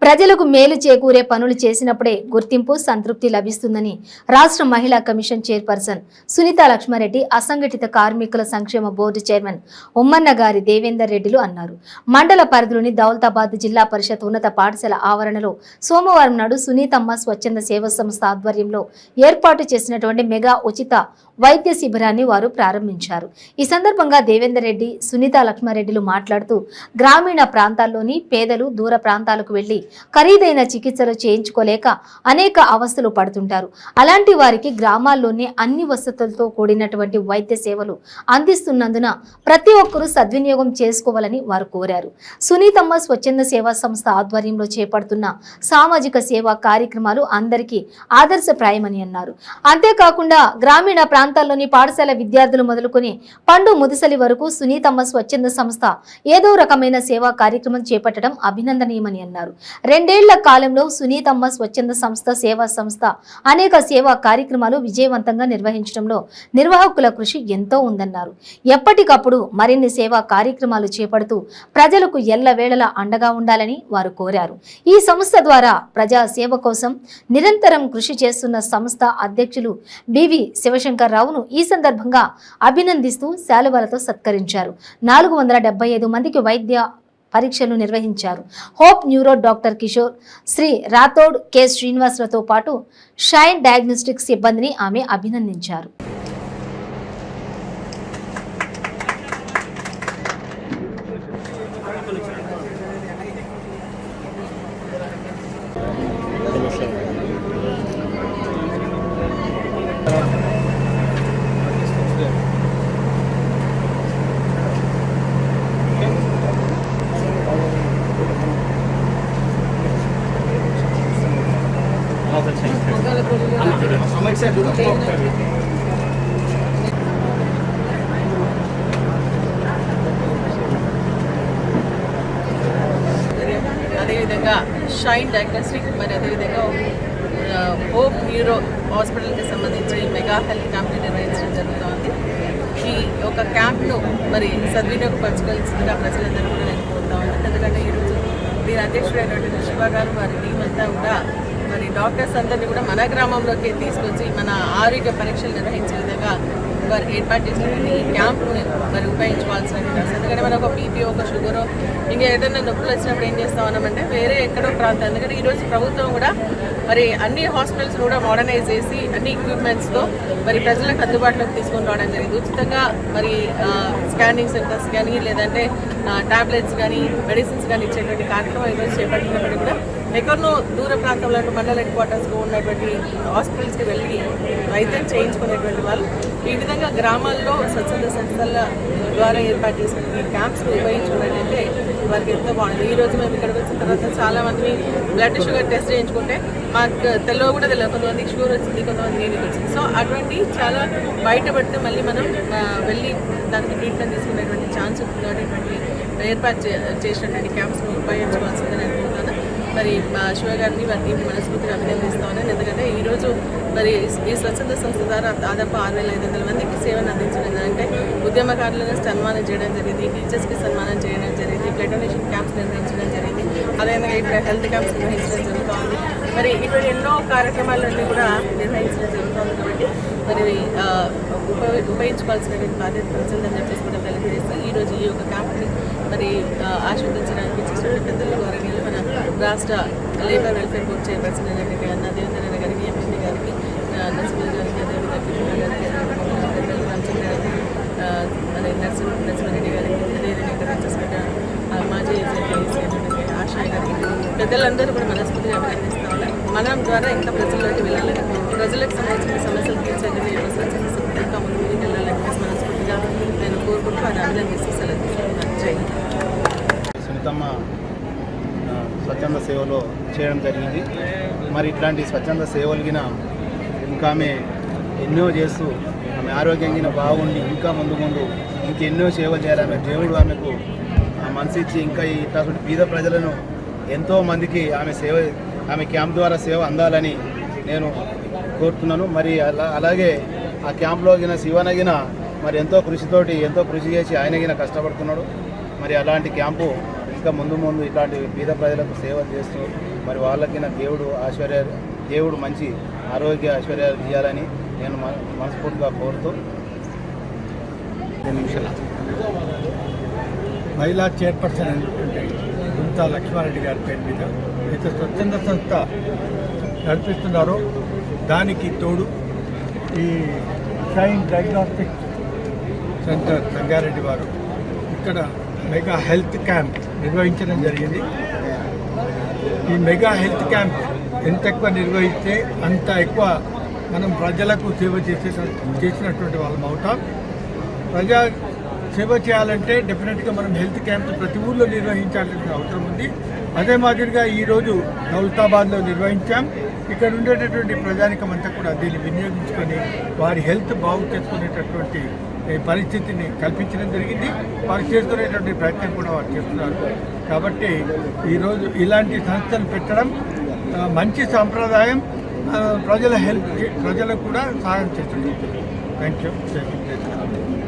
ప్రజలకు మేలు చేకూరే పనులు చేసినప్పుడే గుర్తింపు సంతృప్తి లభిస్తుందని రాష్ట్ర మహిళా కమిషన్ చైర్పర్సన్ సునీత లక్ష్మారెడ్డి అసంఘటిత కార్మికుల సంక్షేమ బోర్డు చైర్మన్ ఉమ్మన్న గారి దేవేందర్ రెడ్డిలు అన్నారు. మండల పరిధిలోని దౌలతాబాద్ జిల్లా పరిషత్ ఉన్నత పాఠశాల ఆవరణలో సోమవారం నాడు సునీతమ్మ స్వచ్ఛంద సేవా సంస్థ ఆధ్వర్యంలో ఏర్పాటు చేసినటువంటి మెగా ఉచిత వైద్య శిబిరాన్ని వారు ప్రారంభించారు. ఈ సందర్భంగా దేవేందర్ రెడ్డి, సునీత లక్ష్మారెడ్డిలు మాట్లాడుతూ గ్రామీణ ప్రాంతాల్లోని పేదలు దూర ప్రాంతాలకు వెళ్లి ఖరీదైన చికిత్సలు చేయించుకోలేక అనేక అవస్థలు పడుతుంటారు. అలాంటి వారికి గ్రామాల్లోనే అన్ని వసతులతో కూడినటువంటి వైద్య సేవలు అందిస్తున్నందున ప్రతి ఒక్కరూ సద్వినియోగం చేసుకోవాలని వారు కోరారు. సునీతమ్మ స్వచ్ఛంద సేవా సంస్థ ఆధ్వర్యంలో చేపడుతున్న సామాజిక సేవా కార్యక్రమాలు అందరికీ ఆదర్శప్రాయమని అన్నారు. అంతేకాకుండా గ్రామీణ ప్రాంతాల్లోని పాఠశాల విద్యార్థులు మొదలుకొని పండు ముదిసలి వరకు సునీతమ్మ స్వచ్ఛంద సంస్థ ఏదో రకమైన సేవా కార్యక్రమం చేపట్టడం అభినందనీయమని అన్నారు. 2 ఏళ్ల కాలంలో సునీతమ్మ స్వచ్ఛంద సేవా సంస్థ అనేక సేవా కార్యక్రమాలు విజయవంతంగా నిర్వహించడంలో నిర్వాహకుల కృషి ఎంతో ఉందన్నారు. ఎప్పటికప్పుడు మరిన్ని సేవా కార్యక్రమాలు చేపడుతూ ప్రజలకు ఎల్లవేళలా అండగా ఉండాలని వారు కోరారు. ఈ సంస్థ ద్వారా ప్రజా సేవ కోసం నిరంతరం కృషి చేస్తున్న సంస్థ అధ్యక్షులు బివి శివశంకర్ రావును ఈ సందర్భంగా అభినందిస్తూ శాలువాలతో సత్కరించారు. 475 మందికి వైద్య పరీక్షలు నిర్వహించారు. Hope neuro doctor Kishore, Shri Rathod, K శ్రీనివాసులతో పాటు షైన్ డయాగ్నోస్టిక్ సిబ్బందిని ఆమె అభినందించారు. అదేవిధంగా షైన్ డయాగ్నోస్టిక్ మరి అదేవిధంగా హోప్ న్యూరో హాస్పిటల్కి సంబంధించి మెగా హెల్త్ క్యాంప్ని నిర్వహించడం జరుగుతోంది. ఈ ఒక క్యాంప్ను మరి సద్వినియోగపరచగలిసిందిగా ప్రజలందరూ కూడా నేను కోరుతా ఉన్నాను. ఎందుకంటే ఈరోజు దీని అధ్యక్షుడైనటువంటి శివ గారు వారి టీం అంతా కూడా మరి డాక్టర్స్ అందరినీ కూడా మన గ్రామంలోకి తీసుకొచ్చి మన ఆరోగ్య పరీక్షలు నిర్వహించే విధంగా వారు ఏర్పాటు చేసినటువంటి ఈ క్యాంప్ను మరి ఉపయోగించుకోవాల్సిన ఎందుకంటే మనకు ఒక బీపీ, ఒక షుగర్, ఇంకా ఏదైనా నొప్పులు వచ్చినప్పుడు ఏం చేస్తా ఉన్నామంటే వేరే ఎక్కడో ప్రాంతం. ఎందుకంటే ఈరోజు ప్రభుత్వం కూడా మరి అన్ని హాస్పిటల్స్ కూడా మోడర్నైజ్ చేసి అన్ని ఎక్విప్మెంట్స్తో మరి ప్రజలకు అందుబాటులోకి తీసుకొని రావడం జరిగింది. ఉచితంగా మరి స్కానింగ్ సెంటర్స్ కానీ లేదంటే టాబ్లెట్స్ కానీ మెడిసిన్స్ కానీ ఇచ్చేటువంటి కార్యక్రమం ఈరోజు చేపట్టినప్పటికీ కూడా ఎక్కడో దూర ప్రాంతంలో మండల హెడ్ క్వార్టర్స్లో ఉన్నటువంటి హాస్పిటల్స్కి వెళ్ళి వైద్యం చేయించుకునేటువంటి వాళ్ళు ఈ విధంగా గ్రామాల్లో స్వచ్ఛంద సంస్థల ద్వారా ఏర్పాటు చేసినటువంటి క్యాంప్స్ని ఉపయోగించుకున్నట్టయితే వారికి ఎంతో బాగుంది. ఈరోజు మేము ఇక్కడికి వచ్చిన తర్వాత చాలామంది బ్లడ్ షుగర్ టెస్ట్ చేయించుకుంటే మాకు తెలియదు కూడా తెలియదు, కొంతమందికి షుగర్ వచ్చింది, కొంతమంది నీళ్ళకి వచ్చింది. సో అటువంటి చాలా బయటపడితే మళ్ళీ మనం వెళ్ళి దానికి ట్రీట్మెంట్ తీసుకునేటువంటి ఛాన్స్ ఉంటుంది. అటువంటి ఏర్పాటు చేసినటువంటి క్యాంప్స్ని ఉపయోగించుకోవాల్సిందని అనుకుంటున్నాను. మరి మా శివ గారిని వారి టీంని మనస్ఫూర్తిగా అభినందిస్తా ఉన్నాను. ఎందుకంటే ఈరోజు మరి ఈ స్వచ్ఛంద సంస్థ ద్వారా దాదాపు 6500 మందికి సేవను అందించడం, అంటే ఉద్యమకారులను సన్మానం చేయడం జరిగింది, టీచర్స్కి సన్మానం చేయడం జరిగింది, బ్లడ్ డొనేషన్ క్యాంప్స్ నిర్వహించడం జరిగింది, అదేవిధంగా ఇప్పుడు హెల్త్ క్యాంప్స్ నిర్వహించడం జరుగుతుంది. మరి ఇటువంటి ఎన్నో కార్యక్రమాలన్నీ కూడా నిర్వహించడం జరుగుతుంది. కాబట్టి మరి ఉపయోగించుకోవాల్సినటువంటి బాధ్యత ప్రజలందరూ చెప్పేసి కూడా తెలియజేస్తూ ఈరోజు ఈ యొక్క క్యాంప్ని మరి ఆస్వాదించడానికి చేసినటువంటి పెద్దలు గౌరవనీయులు మన రాష్ట్ర లేబర్ వెల్ఫేర్ బోర్డు చైర్పర్సన్ అయినటువంటి అన్న దేవేంద్ర గారికి, ఎంపీ గారికి, నరసింహ గారికి, అదేవిధంగా కృష్ణ గారికి, పెద్దలు రామచంద్ర గారికి, అదే నరసింహారెడ్డి గారికి, అదేవిధంగా ఇక్కడ వచ్చేసిన మాజీ ఆశా గారికి, పెద్దలందరూ కూడా మనస్ఫూర్తిగా అభినందిస్తూ ఉన్నారు. మనం ద్వారా ఇంకా ప్రజల్లోకి వెళ్ళాలని, ప్రజలకు సంబంధించిన సమస్యలు తీర్చేది ఇంకా ముందుకు వెళ్ళాలని మనస్ఫూర్తిగా నేను కోరుకుంటూ అది అభినందిస్తూ సెలవు. సునీతమ్మ స్వచ్ఛంద సేవలో చేయడం జరిగింది. మరి ఇట్లాంటి స్వచ్ఛంద సేవలుగిన ఇంకా ఆమె ఎన్నో చేస్తూ ఆమె ఆరోగ్యంగా బాగుండి ఇంకా ముందు ఇంకెన్నో సేవలు చేయాలి. ఆమె దేవుడు ఆమెకు మనసు ఇచ్చి ఇంకా ఇట్లా బీద ప్రజలను ఎంతోమందికి ఆమె క్యాంప్ ద్వారా సేవ అందాలని నేను కోరుతున్నాను. మరి అలాగే ఆ క్యాంప్లో శివనగిన మరి ఎంతో కృషి చేసి ఆయనగిన కష్టపడుతున్నాడు. మరి అలాంటి క్యాంపు ఇంకా ముందు ముందు ఇట్లాంటి పేద ప్రజలకు సేవ చేస్తూ మరి వాళ్ళకి నా దేవుడు మంచి ఆరోగ్య ఐశ్వర్యాలు ఇవ్వాలని నేను మనస్ఫూర్తిగా కోరుతూ 2 నిమిషాలు. మహిళా చైర్పర్సన్ అయినటువంటి సునీతా లక్ష్మారెడ్డి గారి పేరు మీద అయితే స్వచ్ఛంద సంస్థ నడిపిస్తున్నారో దానికి తోడు ఈ షైన్ డయాగ్నోస్టిక్ సెంటర్ సంగారెడ్డి వారు ఇక్కడ మెగా హెల్త్ క్యాంప్ నిర్వహించడం జరిగింది. ఈ మెగా హెల్త్ క్యాంప్ ఎంత ఎక్కువ నిర్వహిస్తే అంత ఎక్కువ మనం ప్రజలకు సేవ చేసినటువంటి వాళ్ళం అవుతాం. ప్రజా సేవ చేయాలంటే డెఫినెట్గా మనం హెల్త్ క్యాంప్ ప్రతి ఊళ్ళో నిర్వహించాల్సిన అవసరం ఉంది. అదే మాదిరిగా ఈరోజు దౌలతాబాద్లో నిర్వహించాం. ఇక్కడ ఉండేటటువంటి ప్రజానికం అంతా కూడా దీన్ని వినియోగించుకొని వారి హెల్త్ బాగు చేసుకునేటటువంటి పరిస్థితిని కల్పించడం జరిగింది. వారు చేసుకునేటువంటి ప్రయత్నం కూడా వారు చేస్తున్నారు. కాబట్టి ఈరోజు ఇలాంటి సంస్థలు పెట్టడం మంచి సాంప్రదాయం, ప్రజలకు కూడా సహాయం చేస్తుంది. Thank you.